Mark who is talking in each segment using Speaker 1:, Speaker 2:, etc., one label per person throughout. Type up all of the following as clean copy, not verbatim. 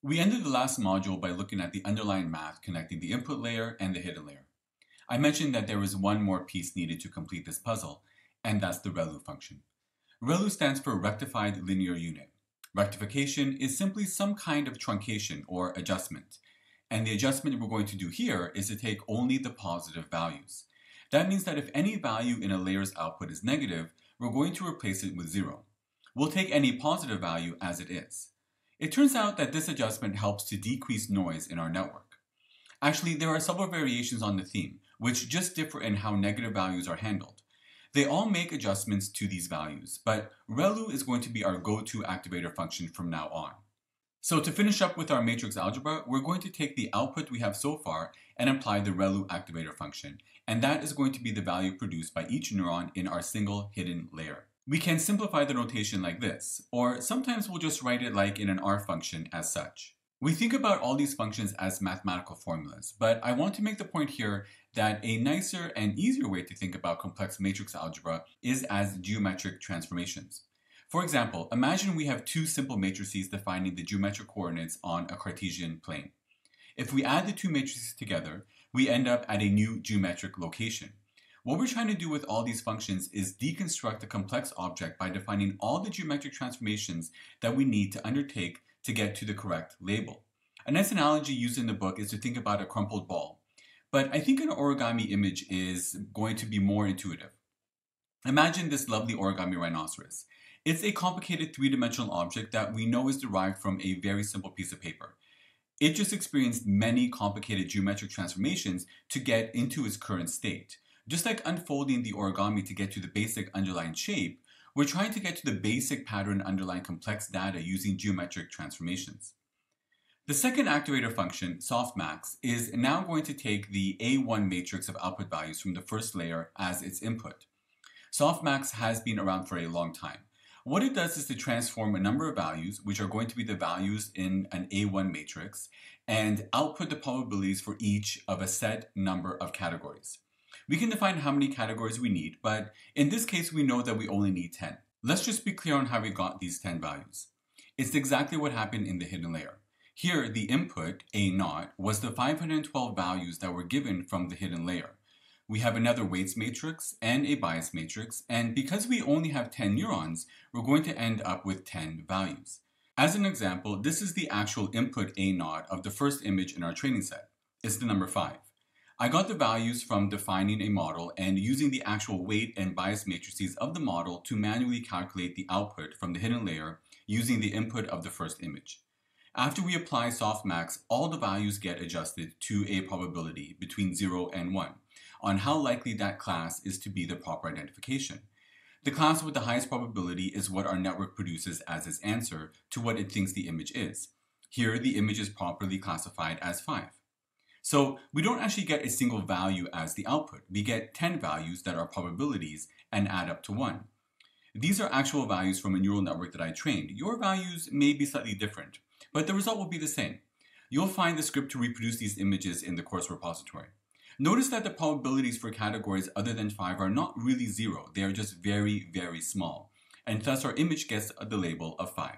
Speaker 1: We ended the last module by looking at the underlying math connecting the input layer and the hidden layer. I mentioned that there was one more piece needed to complete this puzzle, and that's the ReLU function. ReLU stands for Rectified Linear Unit. Rectification is simply some kind of truncation or adjustment, and the adjustment we're going to do here is to take only the positive values. That means that if any value in a layer's output is negative, we're going to replace it with 0. We'll take any positive value as it is. It turns out that this adjustment helps to decrease noise in our network. Actually, there are several variations on the theme, which just differ in how negative values are handled. They all make adjustments to these values, but ReLU is going to be our go-to activator function from now on. So to finish up with our matrix algebra, we're going to take the output we have so far and apply the ReLU activator function, and that is going to be the value produced by each neuron in our single hidden layer. We can simplify the notation like this, or sometimes we'll just write it like in an R function as such. We think about all these functions as mathematical formulas, but I want to make the point here that a nicer and easier way to think about complex matrix algebra is as geometric transformations. For example, imagine we have two simple matrices defining the geometric coordinates on a Cartesian plane. If we add the two matrices together, we end up at a new geometric location. What we're trying to do with all these functions is deconstruct a complex object by defining all the geometric transformations that we need to undertake to get to the correct label. A nice analogy used in the book is to think about a crumpled ball, but I think an origami image is going to be more intuitive. Imagine this lovely origami rhinoceros. It's a complicated three-dimensional object that we know is derived from a very simple piece of paper. It just experienced many complicated geometric transformations to get into its current state. Just like unfolding the origami to get to the basic underlying shape, we're trying to get to the basic pattern underlying complex data using geometric transformations. The second activator function, Softmax, is now going to take the A1 matrix of output values from the first layer as its input. Softmax has been around for a long time. What it does is to transform a number of values, which are going to be the values in an A1 matrix, and output the probabilities for each of a set number of categories. We can define how many categories we need, but in this case we know that we only need 10. Let's just be clear on how we got these 10 values. It's exactly what happened in the hidden layer. Here, the input, A0, was the 512 values that were given from the hidden layer. We have another weights matrix and a bias matrix, and because we only have 10 neurons, we're going to end up with 10 values. As an example, this is the actual input A0 of the first image in our training set. It's the number 5. I got the values from defining a model and using the actual weight and bias matrices of the model to manually calculate the output from the hidden layer using the input of the first image. After we apply Softmax, all the values get adjusted to a probability between 0 and 1 on how likely that class is to be the proper identification. The class with the highest probability is what our network produces as its answer to what it thinks the image is. Here, the image is properly classified as 5. So we don't actually get a single value as the output. We get 10 values that are probabilities and add up to 1. These are actual values from a neural network that I trained. Your values may be slightly different, but the result will be the same. You'll find the script to reproduce these images in the course repository. Notice that the probabilities for categories other than 5 are not really 0. They are just very, very small. And thus our image gets the label of 5.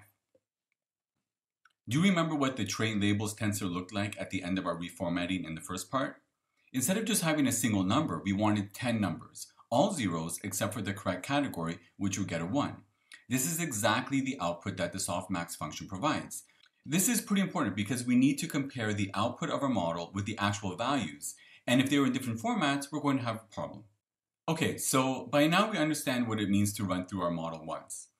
Speaker 1: Do you remember what the train labels tensor looked like at the end of our reformatting in the first part? Instead of just having a single number, we wanted 10 numbers, all zeros except for the correct category, which would get a 1. This is exactly the output that the Softmax function provides. This is pretty important because we need to compare the output of our model with the actual values, and if they were in different formats, we're going to have a problem. Okay, so by now we understand what it means to run through our model once.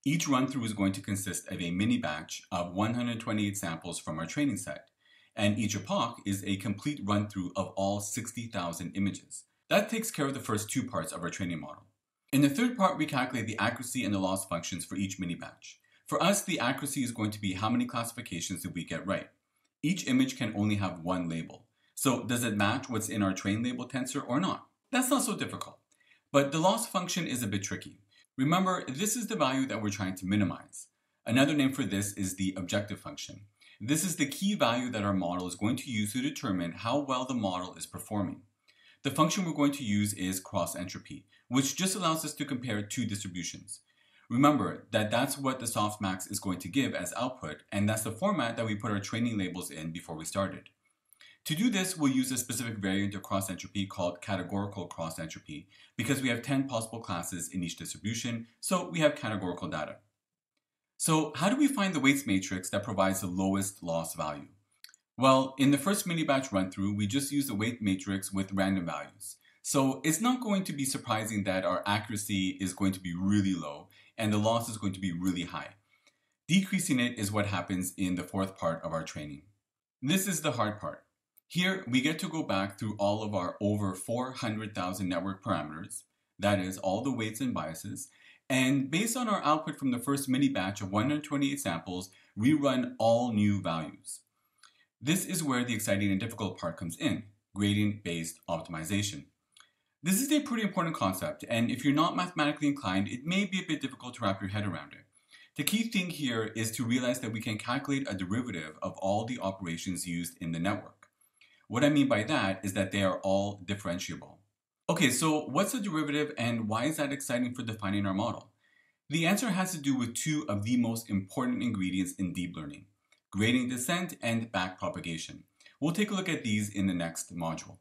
Speaker 1: Each run-through is going to consist of a mini batch of 128 samples from our training set, and each epoch is a complete run-through of all 60,000 images. That takes care of the first two parts of our training model. In the third part, we calculate the accuracy and the loss functions for each mini batch. For us, the accuracy is going to be how many classifications did we get right. Each image can only have one label. So does it match what's in our train label tensor or not? That's not so difficult. But the loss function is a bit tricky. Remember, this is the value that we're trying to minimize. Another name for this is the objective function. This is the key value that our model is going to use to determine how well the model is performing. The function we're going to use is Cross-Entropy, which just allows us to compare two distributions. Remember that that's what the Softmax is going to give as output, and that's the format that we put our training labels in before we started. To do this, we'll use a specific variant of cross-entropy called categorical cross-entropy because we have 10 possible classes in each distribution, so we have categorical data. So how do we find the weights matrix that provides the lowest loss value? Well, in the first mini-batch run-through, we just use the weight matrix with random values. So it's not going to be surprising that our accuracy is going to be really low and the loss is going to be really high. Decreasing it is what happens in the fourth part of our training. This is the hard part. Here, we get to go back through all of our over 400,000 network parameters, that is, all the weights and biases, and based on our output from the first mini batch of 128 samples, rerun all new values. This is where the exciting and difficult part comes in, gradient-based optimization. This is a pretty important concept, and if you're not mathematically inclined, it may be a bit difficult to wrap your head around it. The key thing here is to realize that we can calculate a derivative of all the operations used in the network. What I mean by that is that they are all differentiable. Okay, so what's a derivative and why is that exciting for defining our model? The answer has to do with two of the most important ingredients in deep learning, gradient descent and backpropagation. We'll take a look at these in the next module.